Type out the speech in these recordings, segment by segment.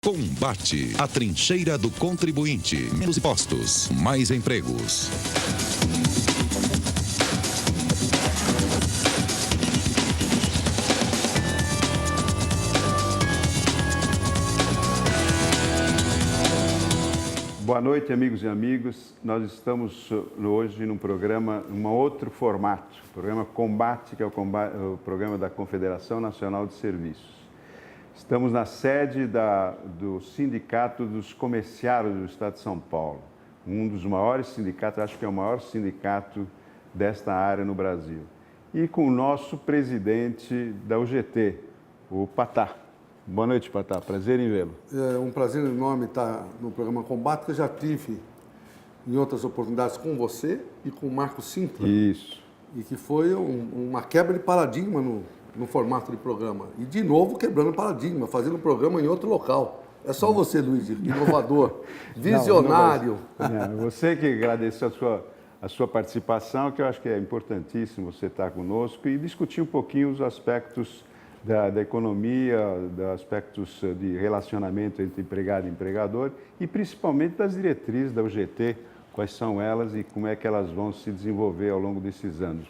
Combate, a trincheira do contribuinte. Menos impostos, mais empregos. Boa noite, amigos e amigas. Nós estamos hoje num programa, outro formato, o programa Combate, que é o programa da Confederação Nacional de Serviços. Estamos na sede do Sindicato dos Comerciários do Estado de São Paulo, um dos maiores sindicatos, acho que é o maior sindicato desta área no Brasil. E com o nosso presidente da UGT, o Patá. Boa noite, Patá. Prazer em vê-lo. É um prazer enorme estar no programa Combate, que eu já tive em outras oportunidades com você e com o Marco Simpla. Isso. E que foi uma quebra de paradigma no formato de programa. E, de novo, quebrando paradigma, fazendo um programa em outro local. É só você, Luiz, inovador, visionário. Você que agradeceu a sua participação, que eu acho que é importantíssimo você estar conosco e discutir um pouquinho os aspectos da economia, dos aspectos de relacionamento entre empregado e empregador e principalmente das diretrizes da UGT, quais são elas e como é que elas vão se desenvolver ao longo desses anos.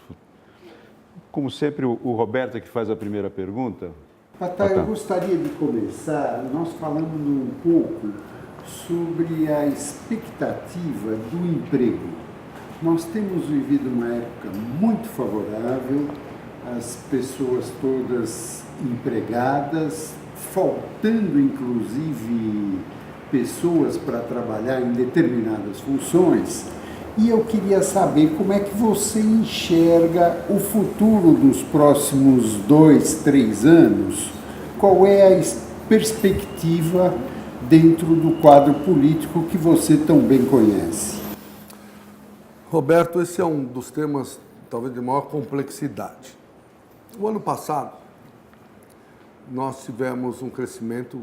Como sempre, o Roberto é que faz a primeira pergunta. Patá, eu gostaria de começar nós falando um pouco sobre a expectativa do emprego. Nós temos vivido uma época muito favorável, as pessoas todas empregadas, faltando inclusive pessoas para trabalhar em determinadas funções. E eu queria saber como é que você enxerga o futuro dos próximos 2, 3 anos, qual é a perspectiva dentro do quadro político que você tão bem conhece. Roberto, esse é um dos temas talvez de maior complexidade. O ano passado, nós tivemos um crescimento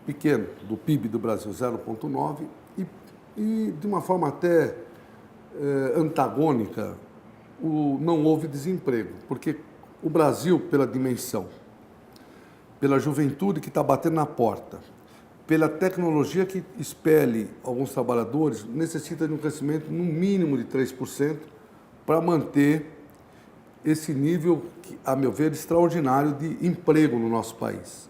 pequeno do PIB do Brasil, 0,9%, e de uma forma até antagônica, não houve desemprego, porque o Brasil, pela dimensão, pela juventude que está batendo na porta, pela tecnologia que expele alguns trabalhadores, necessita de um crescimento no mínimo de 3% para manter esse nível, a meu ver, extraordinário de emprego no nosso país.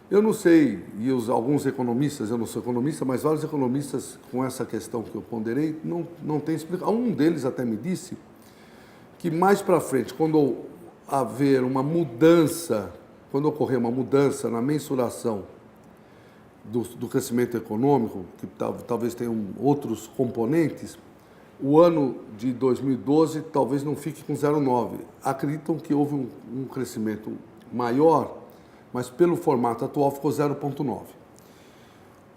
Eu não sei, e alguns economistas, eu não sou economista, mas vários economistas com essa questão que eu ponderei, não têm explicação. Um deles até me disse que mais para frente, quando haver uma mudança, quando ocorrer uma mudança na mensuração do crescimento econômico, que talvez tenham outros componentes, o ano de 2012 talvez não fique com 0,9. Acreditam que houve um crescimento maior, mas pelo formato atual ficou 0,9.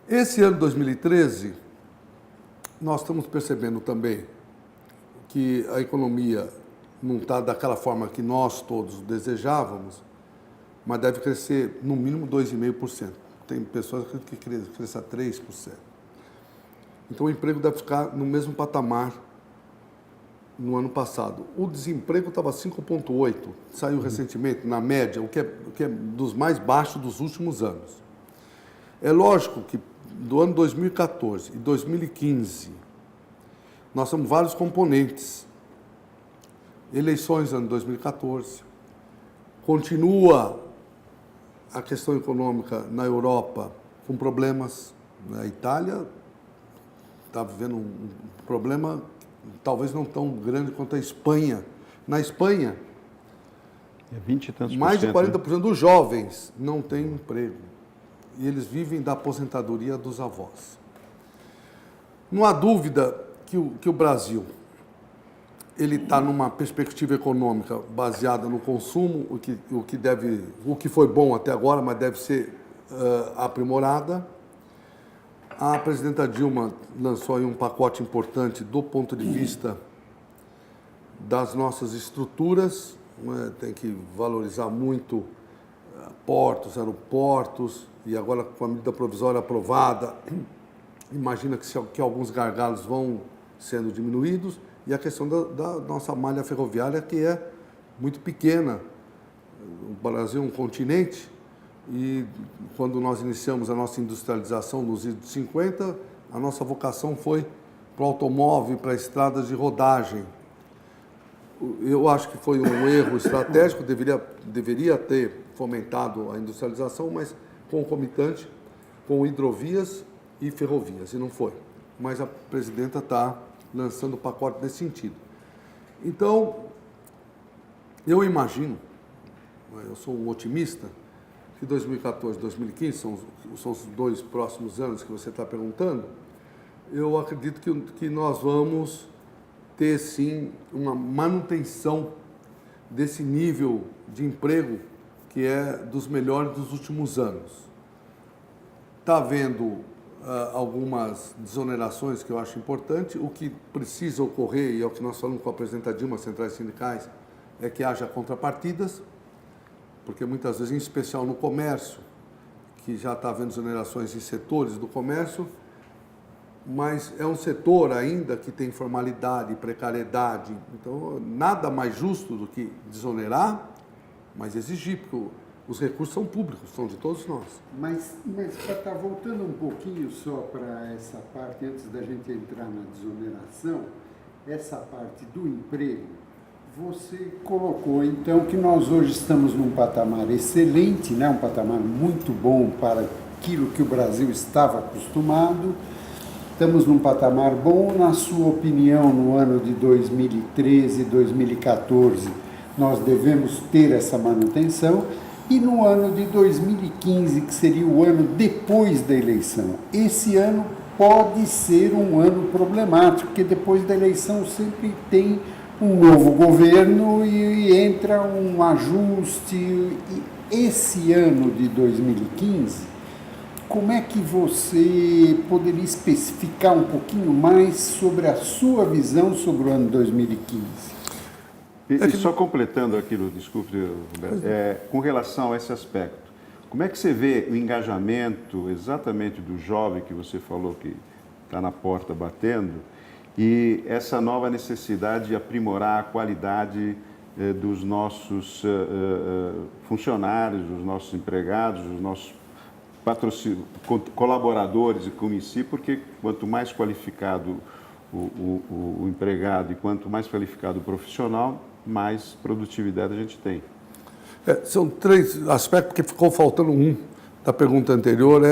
Esse ano de 2013, nós estamos percebendo também que a economia não está daquela forma que nós todos desejávamos, mas deve crescer no mínimo 2,5%. Tem pessoas que cresçam 3%. Então, o emprego deve ficar no mesmo patamar no ano passado. O desemprego estava 5,8%, saiu recentemente, na média, o que é dos mais baixos dos últimos anos. É lógico que do ano 2014 e 2015, nós temos vários componentes. Eleições no ano 2014, continua a questão econômica na Europa com problemas. A Itália está vivendo um problema talvez não tão grande quanto a Espanha. Na Espanha, mais de 40% dos jovens não têm emprego. E eles vivem da aposentadoria dos avós. Não há dúvida que o Brasil ele está numa perspectiva econômica baseada no consumo, o que foi bom até agora, mas deve ser aprimorada. A presidenta Dilma lançou aí um pacote importante do ponto de vista das nossas estruturas, né? Tem que valorizar muito portos, aeroportos, e agora com a medida provisória aprovada, imagina que alguns gargalos vão sendo diminuídos, e a questão da nossa malha ferroviária, que é muito pequena. O Brasil é um continente, E quando nós iniciamos a nossa industrialização nos anos 50, a nossa vocação foi para o automóvel, para estradas de rodagem. Eu acho que foi um erro estratégico, deveria ter fomentado a industrialização, mas concomitante com hidrovias e ferrovias, e não foi. Mas a presidenta está lançando o pacote nesse sentido. Então, eu imagino, eu sou um otimista, que 2014 e 2015 são os 2 próximos anos que você está perguntando, eu acredito que nós vamos ter, sim, uma manutenção desse nível de emprego que é dos melhores dos últimos anos. Está havendo algumas desonerações que eu acho importante. O que precisa ocorrer, e é o que nós falamos com a presidenta Dilma, centrais sindicais, é que haja contrapartidas, porque muitas vezes, em especial no comércio, que já está havendo desonerações em setores do comércio, mas é um setor ainda que tem informalidade, precariedade. Então, nada mais justo do que desonerar, mas exigir, porque os recursos são públicos, são de todos nós. Mas para estar voltando um pouquinho só para essa parte, antes da gente entrar na desoneração, essa parte do emprego, você colocou então que nós hoje estamos num patamar excelente, né? Um patamar muito bom para aquilo que o Brasil estava acostumado. Estamos num patamar bom. Na sua opinião, no ano de 2013, 2014, nós devemos ter essa manutenção. E no ano de 2015, que seria o ano depois da eleição, esse ano pode ser um ano problemático, porque depois da eleição sempre tem um novo governo e entra um ajuste. E esse ano de 2015, como é que você poderia especificar um pouquinho mais sobre a sua visão sobre o ano 2015? E só completando aquilo, desculpe, Roberto, com relação a esse aspecto, como é que você vê o engajamento exatamente do jovem que você falou que está na porta batendo e essa nova necessidade de aprimorar a qualidade dos nossos funcionários, dos nossos empregados, dos nossos colaboradores e como em si, porque quanto mais qualificado o empregado e quanto mais qualificado o profissional, mais produtividade a gente tem. São 3 aspectos, porque ficou faltando um da pergunta anterior,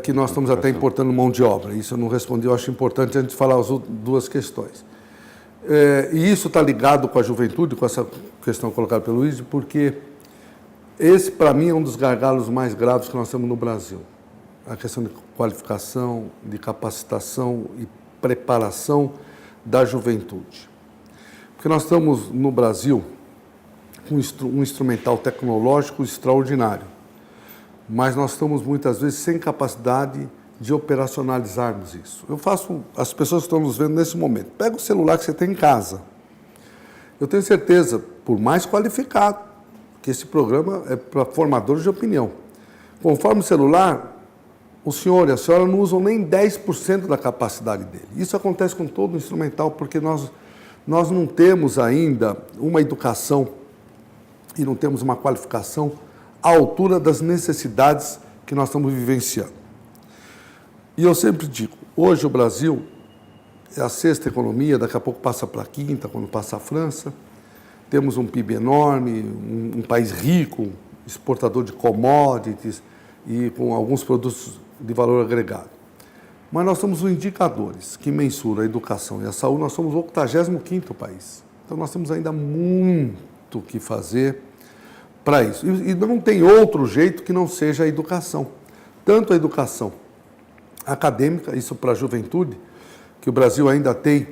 que nós estamos até importando mão de obra. Isso eu não respondi, eu acho importante antes de falar as 2 questões. E isso está ligado com a juventude, com essa questão colocada pelo Luiz, porque esse, para mim, é um dos gargalos mais graves que nós temos no Brasil. A questão de qualificação, de capacitação e preparação da juventude. Porque nós estamos, no Brasil, com um instrumental tecnológico extraordinário, mas nós estamos, muitas vezes, sem capacidade de operacionalizarmos isso. As pessoas que estão nos vendo nesse momento, pega o celular que você tem em casa. Eu tenho certeza, por mais qualificado, que esse programa é para formadores de opinião. Conforme o celular, o senhor e a senhora não usam nem 10% da capacidade dele. Isso acontece com todo o instrumental, porque nós não temos ainda uma educação e não temos uma qualificação à altura das necessidades que nós estamos vivenciando. E eu sempre digo, hoje o Brasil é a 6ª economia, daqui a pouco passa para a 5ª, quando passa a França. Temos um PIB enorme, um país rico, exportador de commodities e com alguns produtos de valor agregado. Mas nós temos os indicadores que mensuram a educação e a saúde, nós somos o 85º país. Então nós temos ainda muito que fazer para isso. E não tem outro jeito que não seja a educação. Tanto a educação acadêmica, isso para a juventude, que o Brasil ainda tem,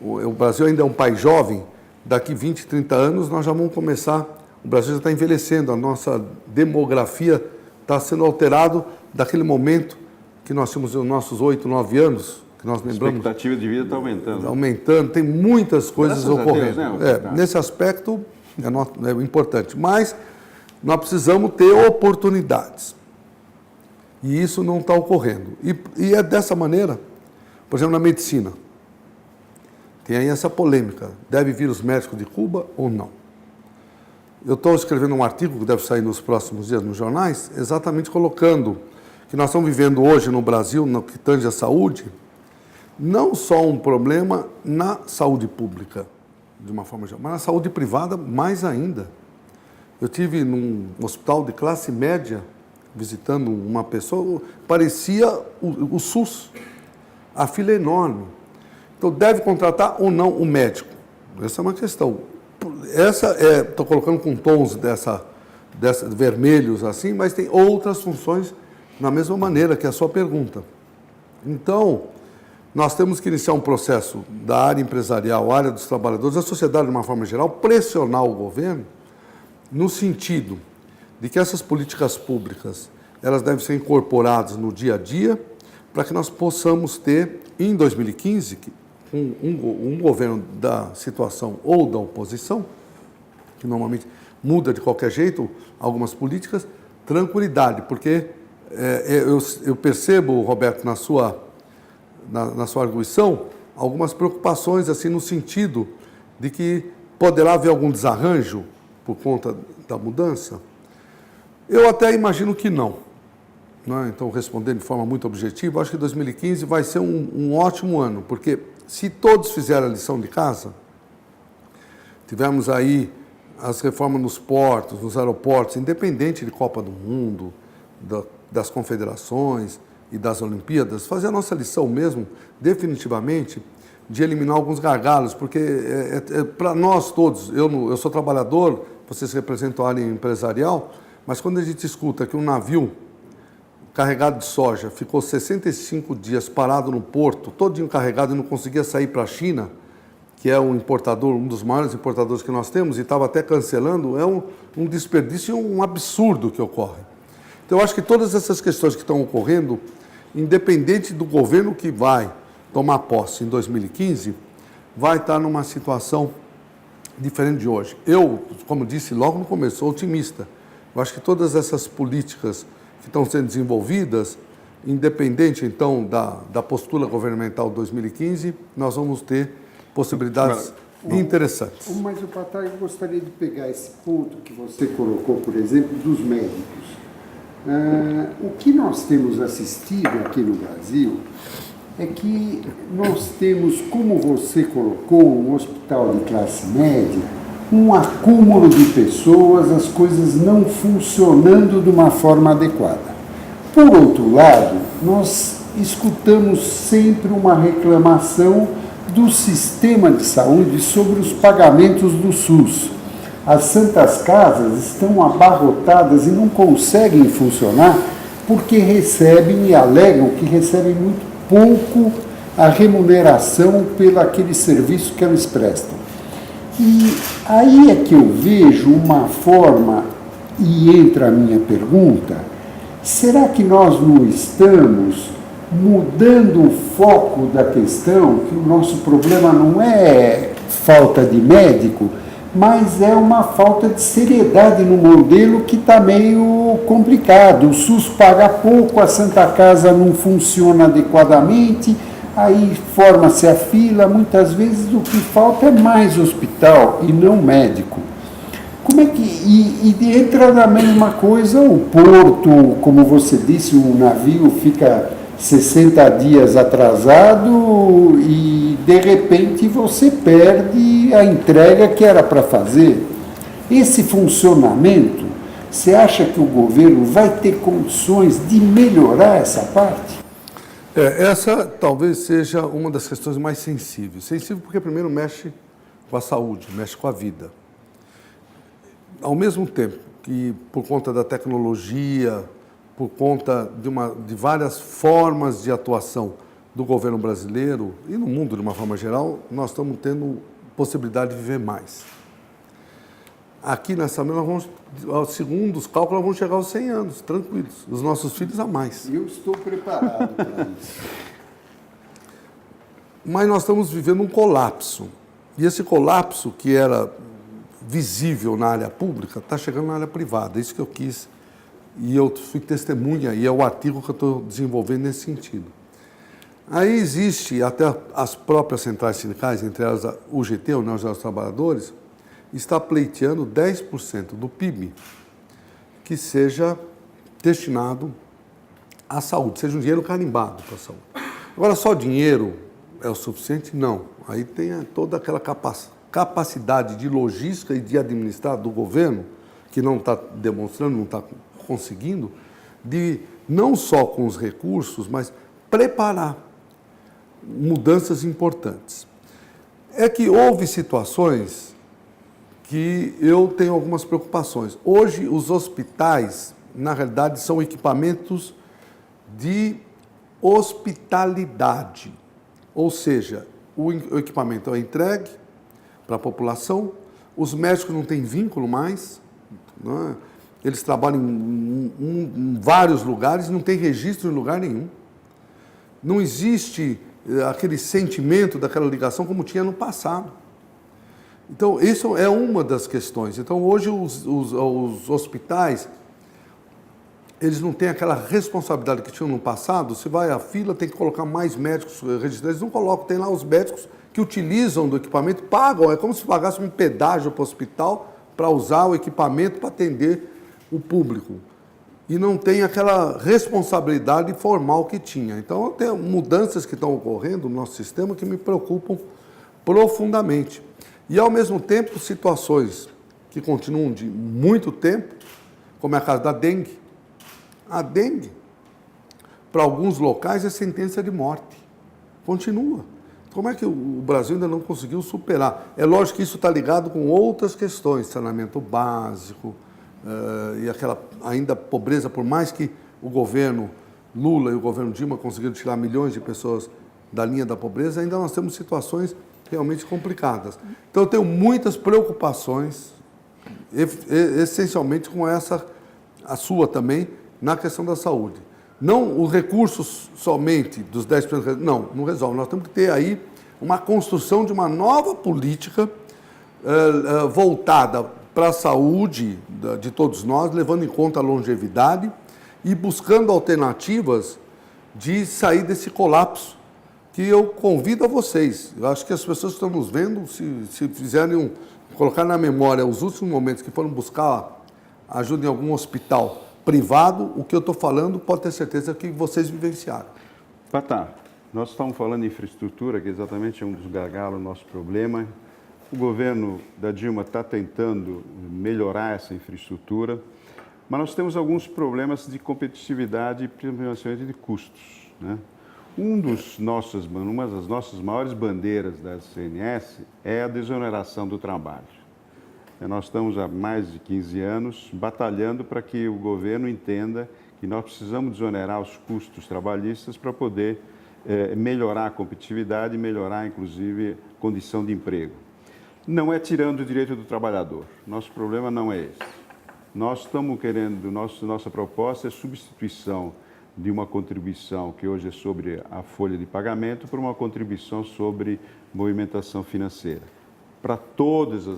o Brasil ainda é um país jovem, daqui 20, 30 anos nós já vamos começar, o Brasil já está envelhecendo, a nossa demografia está sendo alterada daquele momento que nós tínhamos os nossos 8, 9 anos, que nós lembramos. A expectativa de vida está aumentando. Está aumentando, tem muitas coisas ocorrendo. Deus, né? Nesse aspecto é importante, mas nós precisamos ter oportunidades. E isso não está ocorrendo. E é dessa maneira, por exemplo, na medicina. Tem aí essa polêmica, deve vir os médicos de Cuba ou não? Eu estou escrevendo um artigo que deve sair nos próximos dias nos jornais, exatamente colocando que nós estamos vivendo hoje no Brasil, no que tange à saúde, não só um problema na saúde pública, de uma forma geral, mas na saúde privada mais ainda. Eu tive num hospital de classe média, visitando uma pessoa, parecia o SUS. A fila é enorme. Então, deve contratar ou não o médico? Essa é uma questão. Estou colocando com tons dessa vermelhos assim, mas tem outras funções na mesma maneira que a sua pergunta. Então, nós temos que iniciar um processo da área empresarial, área dos trabalhadores, da sociedade de uma forma geral, pressionar o governo no sentido de que essas políticas públicas elas devem ser incorporadas no dia a dia para que nós possamos ter, em 2015, um governo da situação ou da oposição, que normalmente muda de qualquer jeito algumas políticas, tranquilidade, porque eu percebo, Roberto, na sua arguição, algumas preocupações assim no sentido de que poderá haver algum desarranjo por conta da mudança. Eu até imagino que não. Então, respondendo de forma muito objetiva, acho que 2015 vai ser um ótimo ano, porque se todos fizerem a lição de casa, tivemos aí as reformas nos portos, nos aeroportos, independente de Copa do Mundo, das confederações e das Olimpíadas, fazer a nossa lição mesmo, definitivamente, de eliminar alguns gargalos, porque para nós todos, eu sou trabalhador, vocês representam a área empresarial, mas quando a gente escuta que um navio carregado de soja ficou 65 dias parado no porto, todinho carregado e não conseguia sair para a China, que é um dos maiores importadores que nós temos, e estava até cancelando, é um desperdício e um absurdo que ocorre. Então, eu acho que todas essas questões que estão ocorrendo, independente do governo que vai tomar posse em 2015, vai estar numa situação diferente de hoje. Eu, como disse logo no começo, sou otimista. Eu acho que todas essas políticas que estão sendo desenvolvidas, independente, então, da postura governamental de 2015, nós vamos ter possibilidades interessantes. Mas, Patai, eu gostaria de pegar esse ponto que você colocou, por exemplo, dos médicos. O que nós temos assistido aqui no Brasil é que nós temos, como você colocou, um hospital de classe média, um acúmulo de pessoas, as coisas não funcionando de uma forma adequada. Por outro lado, nós escutamos sempre uma reclamação do sistema de saúde sobre os pagamentos do SUS. As santas casas estão abarrotadas e não conseguem funcionar porque recebem e alegam que recebem muito pouco a remuneração pelo aquele serviço que elas prestam. E aí é que eu vejo uma forma, e entra a minha pergunta, será que nós não estamos mudando o foco da questão, que o nosso problema não é falta de médico, mas é uma falta de seriedade no modelo que está meio complicado. O SUS paga pouco, a Santa Casa não funciona adequadamente, aí forma-se a fila, muitas vezes o que falta é mais hospital e não médico. Como é que... E entra na mesma coisa o porto, como você disse, o navio fica 60 dias atrasado e de repente você perde a entrega que era para fazer. Esse funcionamento, você acha que o governo vai ter condições de melhorar essa parte? Essa talvez seja uma das questões mais sensíveis. Sensível porque primeiro mexe com a saúde, mexe com a vida. Ao mesmo tempo que por conta da tecnologia, por conta de várias formas de atuação do governo brasileiro e no mundo de uma forma geral, nós estamos tendo possibilidade de viver mais. Aqui nessa mesa, segundo os cálculos, nós vamos chegar aos 100 anos, tranquilos. Os nossos filhos a mais. Eu estou preparado para isso. Mas nós estamos vivendo um colapso. E esse colapso, que era visível na área pública, está chegando na área privada. É isso que eu quis. E eu fui testemunha, e é o artigo que eu estou desenvolvendo nesse sentido. Aí existe, até as próprias centrais sindicais, entre elas a UGT, União Geral dos Trabalhadores, está pleiteando 10% do PIB que seja destinado à saúde, seja um dinheiro carimbado para a saúde. Agora, só dinheiro é o suficiente? Não. Aí tem toda aquela capacidade de logística e de administrar do governo, que não está demonstrando, não está conseguindo, de não só com os recursos, mas preparar mudanças importantes. É que houve situações que eu tenho algumas preocupações. Hoje, os hospitais, na realidade, são equipamentos de hospitalidade, ou seja, o equipamento é entregue para a população, os médicos não têm vínculo mais, não é? Eles trabalham em vários lugares, não tem registro em lugar nenhum. Não existe aquele sentimento daquela ligação como tinha no passado. Então, isso é uma das questões. Então, hoje os hospitais, eles não têm aquela responsabilidade que tinham no passado. Se vai à fila, tem que colocar mais médicos registrados. Eles não colocam, tem lá os médicos que utilizam do equipamento, pagam, é como se pagasse um pedágio para o hospital para usar o equipamento para atender o público. E não tem aquela responsabilidade formal que tinha. Então, tem mudanças que estão ocorrendo no nosso sistema que me preocupam profundamente. E, ao mesmo tempo, situações que continuam de muito tempo, como é a caso da dengue. A dengue, para alguns locais, é sentença de morte. Continua. Como é que o Brasil ainda não conseguiu superar? É lógico que isso está ligado com outras questões, saneamento básico, e aquela ainda pobreza, por mais que o governo Lula e o governo Dilma conseguiram tirar milhões de pessoas da linha da pobreza, ainda nós temos situações realmente complicadas. Então, eu tenho muitas preocupações, essencialmente com essa, a sua também, na questão da saúde. Não os recursos somente dos 10%, não resolve. Nós temos que ter aí uma construção de uma nova política voltada para a saúde de todos nós, levando em conta a longevidade e buscando alternativas de sair desse colapso, que eu convido a vocês. Eu acho que as pessoas que estão nos vendo, se fizerem colocar na memória os últimos momentos que foram buscar ajuda em algum hospital privado, o que eu estou falando, pode ter certeza que vocês vivenciaram. Patá, nós estamos falando de infraestrutura, que exatamente é um dos gargalos do nosso problema. O governo da Dilma está tentando melhorar essa infraestrutura, mas nós temos alguns problemas de competitividade e principalmente de custos, né? Uma das nossas maiores bandeiras da CNS é a desoneração do trabalho. Nós estamos há mais de 15 anos batalhando para que o governo entenda que nós precisamos desonerar os custos trabalhistas para poder melhorar a competitividade e melhorar, inclusive, a condição de emprego. Não é tirando o direito do trabalhador. Nosso problema não é esse. Nós estamos querendo, nossa proposta é substituição de uma contribuição que hoje é sobre a folha de pagamento por uma contribuição sobre movimentação financeira, para todos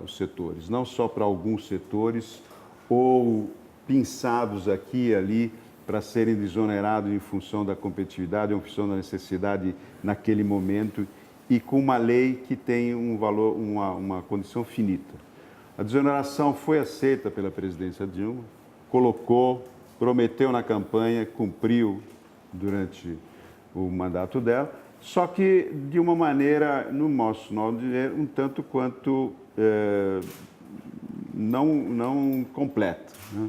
os setores, não só para alguns setores ou pinçados aqui e ali para serem desonerados em função da competitividade, em função da necessidade naquele momento e com uma lei que tem um valor, uma condição finita. A desoneração foi aceita pela presidência Dilma, prometeu na campanha, cumpriu durante o mandato dela, só que de uma maneira, no nosso modo de ver, um tanto quanto não completa, né?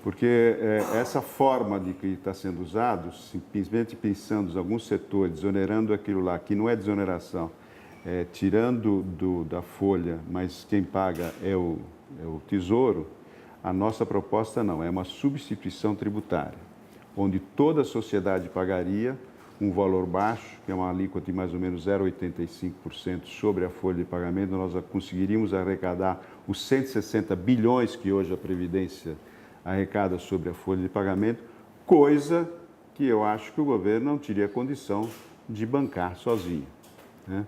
Porque essa forma de que está sendo usado, simplesmente pensando em alguns setores, desonerando aquilo lá, que não é desoneração, tirando da folha, mas quem paga é o Tesouro. A nossa proposta não, é uma substituição tributária, onde toda a sociedade pagaria um valor baixo, que é uma alíquota de mais ou menos 0,85% sobre a folha de pagamento, nós conseguiríamos arrecadar os 160 bilhões que hoje a Previdência arrecada sobre a folha de pagamento, coisa que eu acho que o governo não teria condição de bancar sozinho, né?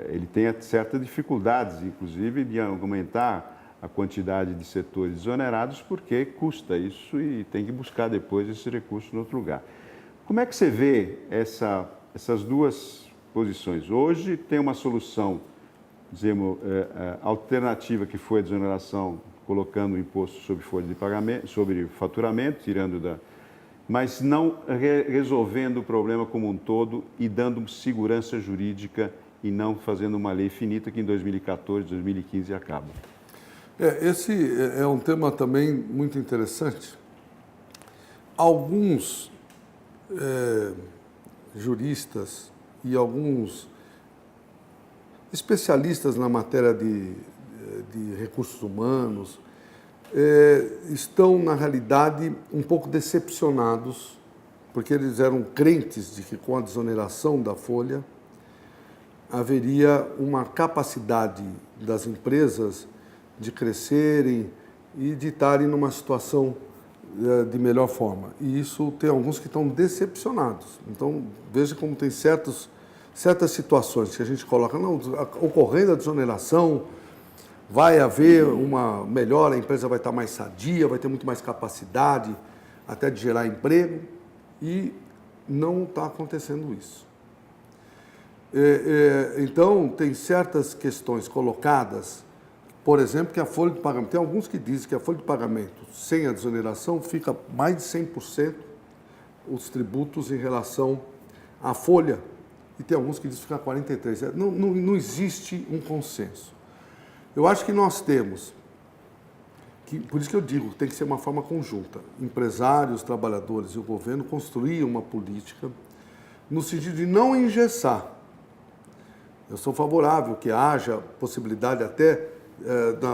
Ele tem certas dificuldades, inclusive, de aumentar a quantidade de setores desonerados, porque custa isso e tem que buscar depois esse recurso em outro lugar. Como é que você vê essas duas posições? Hoje tem uma solução dizemos, a alternativa que foi a desoneração, colocando o imposto sobre folha de pagamento, sobre faturamento, tirando da... mas não resolvendo o problema como um todo e dando segurança jurídica e não fazendo uma lei finita que em 2014, 2015 acaba. Esse é um tema também muito interessante. Alguns juristas e alguns especialistas na matéria de recursos humanos estão, na realidade, um pouco decepcionados, porque eles eram crentes de que com a desoneração da folha haveria uma capacidade das empresas de crescerem e de estarem numa situação de melhor forma. E isso tem alguns que estão decepcionados. Então, veja como tem certas situações que a gente coloca, não, ocorrendo a desoneração, vai haver uma melhora, a empresa vai estar mais sadia, vai ter muito mais capacidade até de gerar emprego, e não está acontecendo isso. Então, tem certas questões colocadas, por exemplo, que a folha de pagamento, tem alguns que dizem que a folha de pagamento sem a desoneração fica mais de 100% os tributos em relação à folha, e tem alguns que dizem que fica 43%. Não existe um consenso. Eu acho que nós temos, por isso que eu digo, tem que ser uma forma conjunta, empresários, trabalhadores e o governo construir uma política no sentido de não engessar. Eu sou favorável que haja possibilidade até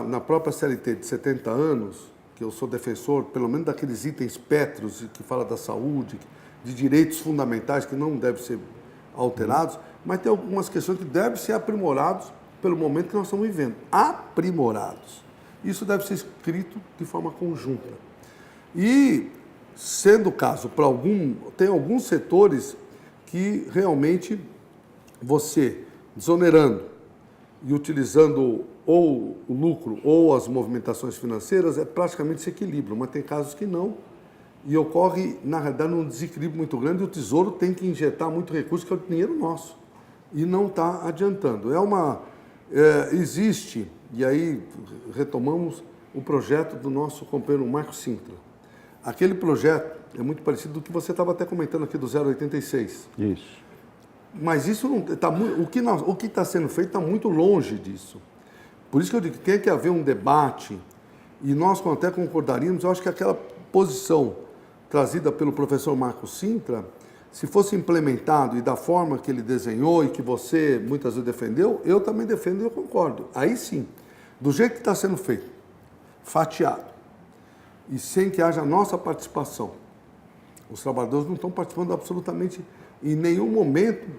na própria CLT de 70 anos, que eu sou defensor, pelo menos daqueles itens pétreos que fala da saúde, de direitos fundamentais que não devem ser alterados, mas tem algumas questões que devem ser aprimoradas pelo momento que nós estamos vivendo. Aprimorados. Isso deve ser escrito de forma conjunta. E, sendo o caso, tem alguns setores que realmente você, desonerando e utilizando ou o lucro ou as movimentações financeiras, praticamente esse equilíbrio, mas tem casos que não, e ocorre, na realidade, um desequilíbrio muito grande, e o Tesouro tem que injetar muito recurso, que é o dinheiro nosso, e não está adiantando. Existe, e aí retomamos o projeto do nosso companheiro Marco Sintra. Aquele projeto é muito parecido do que você estava até comentando aqui do 086. Isso. Mas isso não está o que está sendo feito está muito longe disso. Por isso que eu digo que tem que haver um debate, e nós até concordaríamos, eu acho que aquela posição trazida pelo professor Marco Sintra, se fosse implementado e da forma que ele desenhou e que você muitas vezes defendeu, eu também defendo e eu concordo. Aí sim, do jeito que está sendo feito, fatiado, e sem que haja nossa participação. Os trabalhadores não estão participando absolutamente em nenhum momento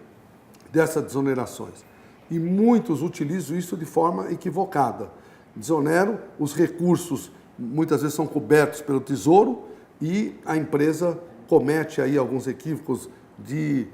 dessas desonerações. E muitos utilizam isso de forma equivocada. Desoneram, os recursos muitas vezes são cobertos pelo Tesouro e a empresa comete aí alguns equívocos de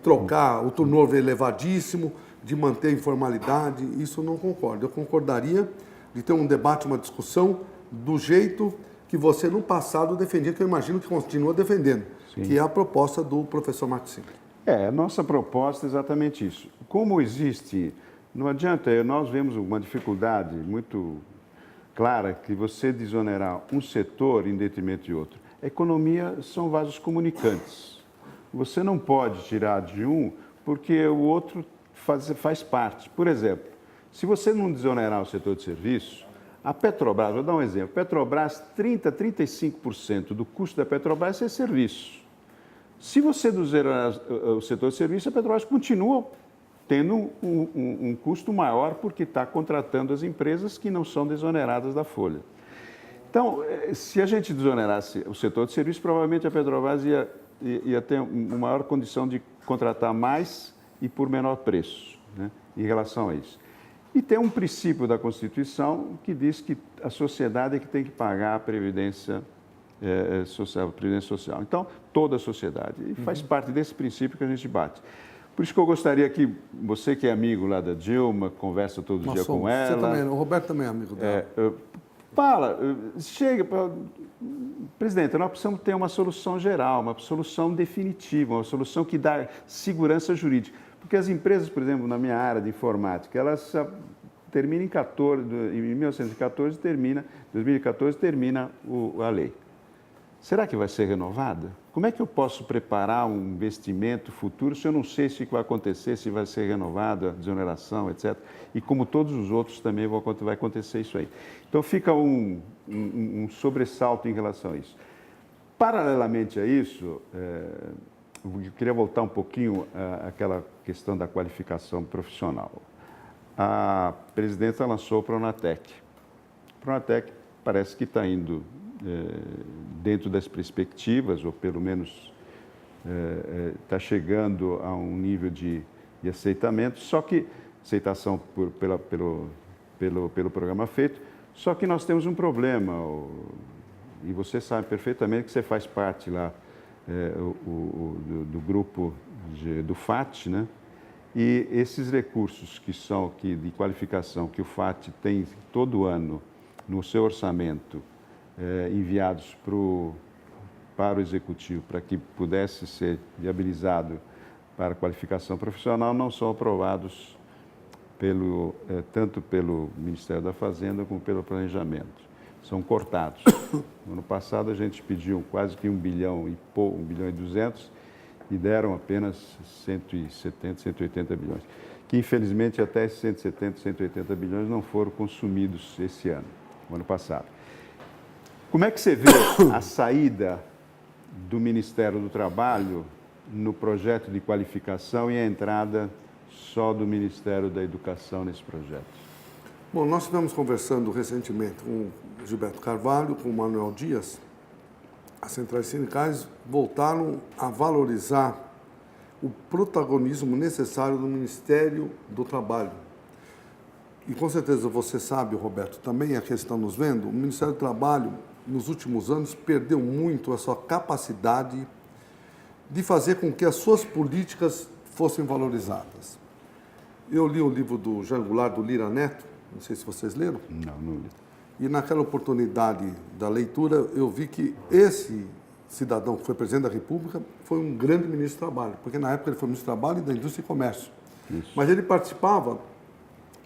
trocar o turnover elevadíssimo, de manter a informalidade. Isso eu não concordo. Eu concordaria de ter um debate, uma discussão do jeito que você no passado defendia, que eu imagino que continua defendendo, sim, que é a proposta do professor Marco Sintra. A nossa proposta é exatamente isso. Como existe, não adianta, nós vemos uma dificuldade muito clara que você desonerar um setor em detrimento de outro. A economia são vasos comunicantes. Você não pode tirar de um porque o outro faz parte. Por exemplo, se você não desonerar o setor de serviços, a Petrobras, vou dar um exemplo, Petrobras, 35% do custo da Petrobras é serviço. Se você desonerar o setor de serviços, a Petrobras continua tendo um custo maior porque está contratando as empresas que não são desoneradas da folha. Então, se a gente desonerasse o setor de serviços, provavelmente a Petrobras ia ter uma maior condição de contratar mais e por menor preço, né, em relação a isso. E tem um princípio da Constituição que diz que a sociedade é que tem que pagar a previdência social. Então, toda a sociedade. E faz parte desse princípio que a gente bate. Por isso que eu gostaria que você, que é amigo lá da Dilma, conversa todo dia com ela. Você também, o Roberto também é amigo dela. Chega, presidente, nós precisamos ter uma solução geral, uma solução definitiva, uma solução que dá segurança jurídica. Porque as empresas, por exemplo, na minha área de informática, elas terminam em 1914 2014 termina a lei. Será que vai ser renovada? Como é que eu posso preparar um investimento futuro se eu não sei se vai acontecer, se vai ser renovada a desoneração, etc. E como todos os outros também vai acontecer isso aí. Então fica um sobressalto em relação a isso. Paralelamente a isso, eu queria voltar um pouquinho àquela questão da qualificação profissional. A presidenta lançou o Pronatec. O Pronatec parece que está indo dentro das perspectivas, ou pelo menos está chegando a um nível de aceitamento, só que aceitação pelo programa feito, só que nós temos um problema, e você sabe perfeitamente que você faz parte lá do grupo do FAT, né? E esses recursos de qualificação que o FAT tem todo ano no seu orçamento, enviados para o Executivo, para que pudesse ser viabilizado para a qualificação profissional, não são aprovados tanto pelo Ministério da Fazenda como pelo Planejamento. São cortados. No ano passado a gente pediu quase que 1 bilhão e 200 e deram apenas 170, 180 bilhões, que infelizmente até esses 170, 180 bilhões não foram consumidos esse ano, no ano passado. Como é que você vê a saída do Ministério do Trabalho no projeto de qualificação e a entrada só do Ministério da Educação nesse projeto? Bom, nós estivemos conversando recentemente com o Gilberto Carvalho, com o Manuel Dias. As centrais sindicais voltaram a valorizar o protagonismo necessário do Ministério do Trabalho. E com certeza você sabe, Roberto, também aqui estão nos vendo, o Ministério do Trabalho, nos últimos anos, perdeu muito a sua capacidade de fazer com que as suas políticas fossem valorizadas. Eu li o livro do Jean Goulart, do Lira Neto, não sei se vocês leram. Não li. E naquela oportunidade da leitura, eu vi que esse cidadão que foi presidente da República foi um grande ministro do Trabalho, porque na época ele foi ministro do Trabalho e da Indústria e Comércio. Isso. Mas ele participava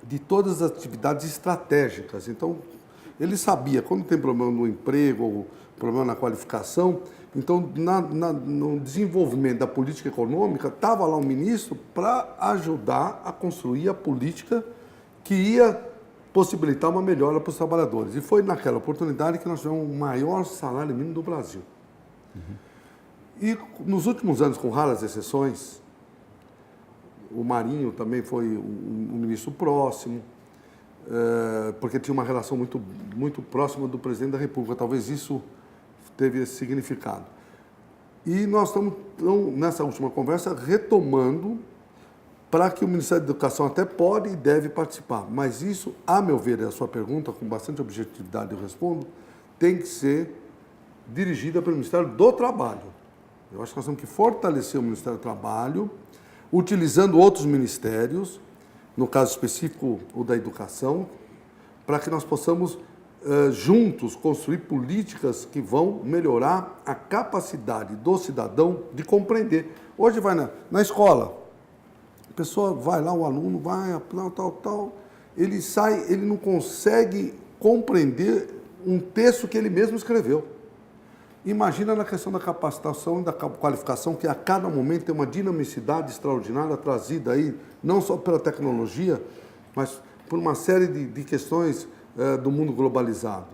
de todas as atividades estratégicas. Então, ele sabia quando tem problema no emprego ou problema na qualificação. Então, no desenvolvimento da política econômica, estava lá um ministro para ajudar a construir a política que ia possibilitar uma melhora para os trabalhadores. E foi naquela oportunidade que nós tivemos o maior salário mínimo do Brasil. E nos últimos anos, com raras exceções, o Marinho também foi um ministro próximo, porque tinha uma relação muito próxima do presidente da República. Talvez isso teve esse significado. E nós estamos, nessa última conversa, retomando para que o Ministério da Educação até pode e deve participar. Mas isso, a meu ver, é a sua pergunta, com bastante objetividade eu respondo, tem que ser dirigida pelo Ministério do Trabalho. Eu acho que nós temos que fortalecer o Ministério do Trabalho, utilizando outros ministérios, no caso específico o da Educação, para que nós possamos, juntos, construir políticas que vão melhorar a capacidade do cidadão de compreender. Hoje vai na escola, a pessoa vai lá, o aluno vai, tal, ele sai, ele não consegue compreender um texto que ele mesmo escreveu. Imagina na questão da capacitação e da qualificação, que a cada momento tem uma dinamicidade extraordinária trazida aí, não só pela tecnologia, mas por uma série de questões do mundo globalizado.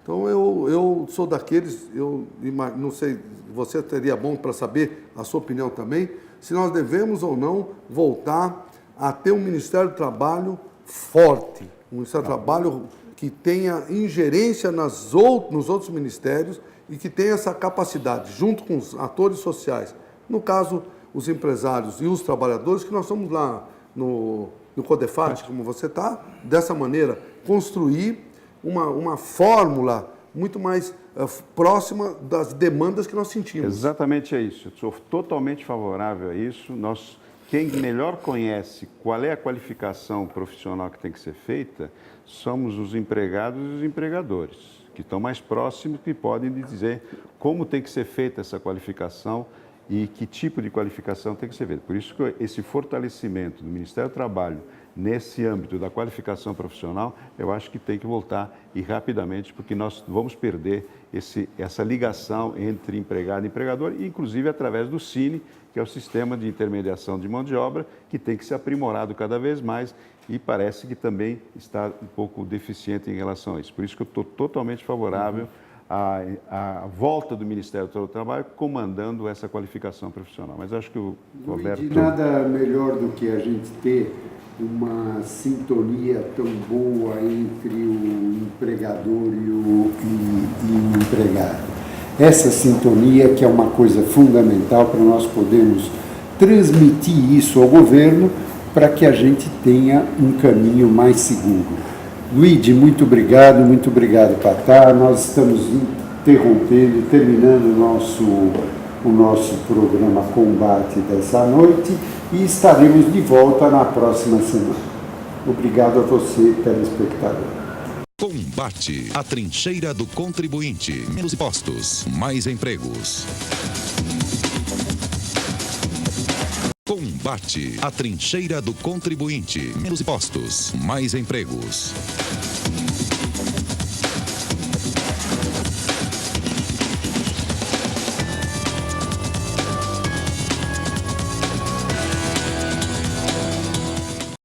Então, eu sou daqueles, eu não sei, você teria bom para saber a sua opinião também, se nós devemos ou não voltar a ter um Ministério do Trabalho forte, um Ministério do Trabalho que tenha ingerência nos outros ministérios e que tenha essa capacidade, junto com os atores sociais, no caso, os empresários e os trabalhadores, que nós estamos lá no Codefat, como você está, dessa maneira, construir uma fórmula muito mais próxima das demandas que nós sentimos. Exatamente é isso. Eu sou totalmente favorável a isso. Quem melhor conhece qual é a qualificação profissional que tem que ser feita somos os empregados e os empregadores, que estão mais próximos, que podem dizer como tem que ser feita essa qualificação e que tipo de qualificação tem que ser feita. Por isso que esse fortalecimento do Ministério do Trabalho nesse âmbito da qualificação profissional, eu acho que tem que voltar e rapidamente, porque nós vamos perder essa ligação entre empregado e empregador, inclusive através do SINE, que é o Sistema de Intermediação de Mão de Obra, que tem que ser aprimorado cada vez mais e parece que também está um pouco deficiente em relação a isso. Por isso que eu estou totalmente favorável à volta do Ministério do Trabalho comandando essa qualificação profissional. Mas acho que o Roberto... Luigi, nada melhor do que a gente ter uma sintonia tão boa entre o empregador e o empregado. Essa sintonia que é uma coisa fundamental para nós podermos transmitir isso ao governo para que a gente tenha um caminho mais seguro. Luigi, muito obrigado, Patá. Nós estamos terminando o nosso programa Combate dessa noite e estaremos de volta na próxima semana. Obrigado a você, telespectador. Combate, a trincheira do contribuinte. Menos impostos, mais empregos. Combate, a trincheira do contribuinte. Menos impostos, mais empregos.